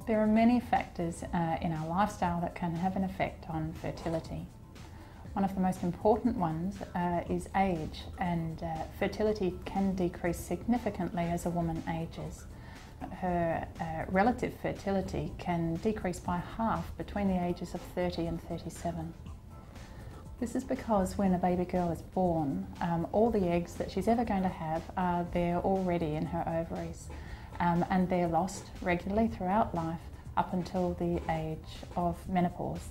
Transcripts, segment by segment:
There are many factors in our lifestyle that can have an effect on fertility. One of the most important ones is age, and fertility can decrease significantly as a woman ages. Her relative fertility can decrease by half between the ages of 30 and 37. This is because when a baby girl is born, all the eggs that she's ever going to have are there already in her ovaries, and they're lost regularly throughout life up until the age of menopause.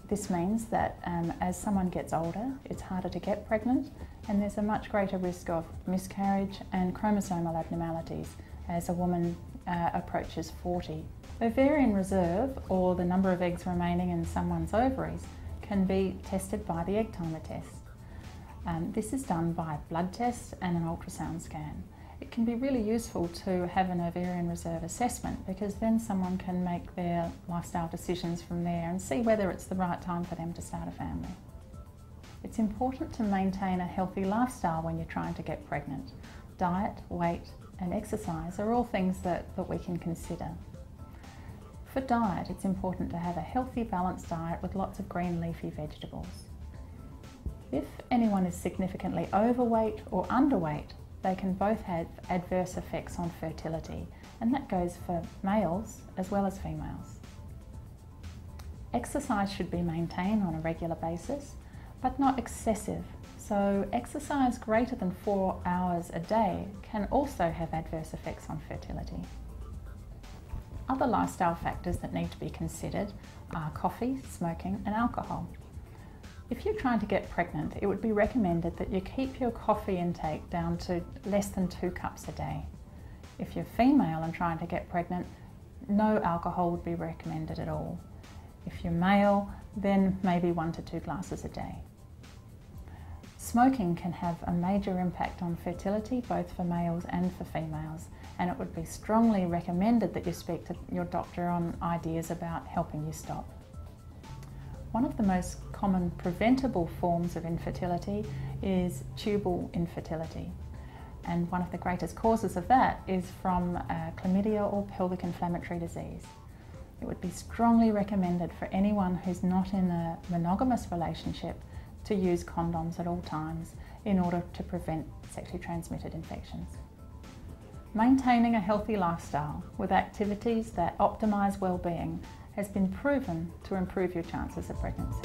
This means that as someone gets older, it's harder to get pregnant, and there's a much greater risk of miscarriage and chromosomal abnormalities as a woman approaches 40. Ovarian reserve, or the number of eggs remaining in someone's ovaries, can be tested by the egg timer test. This is done by a blood test and an ultrasound scan. It can be really useful to have an ovarian reserve assessment, because then someone can make their lifestyle decisions from there and see whether it's the right time for them to start a family. It's important to maintain a healthy lifestyle when you're trying to get pregnant. Diet, weight and exercise are all things that we can consider. For diet, it's important to have a healthy, balanced diet with lots of green leafy vegetables. If anyone is significantly overweight or underweight, they can both have adverse effects on fertility, and that goes for males as well as females. Exercise should be maintained on a regular basis, but not excessive. So exercise greater than 4 hours a day can also have adverse effects on fertility. Other lifestyle factors that need to be considered are coffee, smoking and alcohol. If you're trying to get pregnant, it would be recommended that you keep your coffee intake down to less than 2 cups a day. If you're female and trying to get pregnant, no alcohol would be recommended at all. If you're male, then maybe 1 to 2 glasses a day. Smoking can have a major impact on fertility, both for males and for females, and it would be strongly recommended that you speak to your doctor on ideas about helping you stop. One of the most common preventable forms of infertility is tubal infertility, and one of the greatest causes of that is from chlamydia or pelvic inflammatory disease. It would be strongly recommended for anyone who's not in a monogamous relationship to use condoms at all times in order to prevent sexually transmitted infections. Maintaining a healthy lifestyle with activities that optimise well-being has been proven to improve your chances of pregnancy.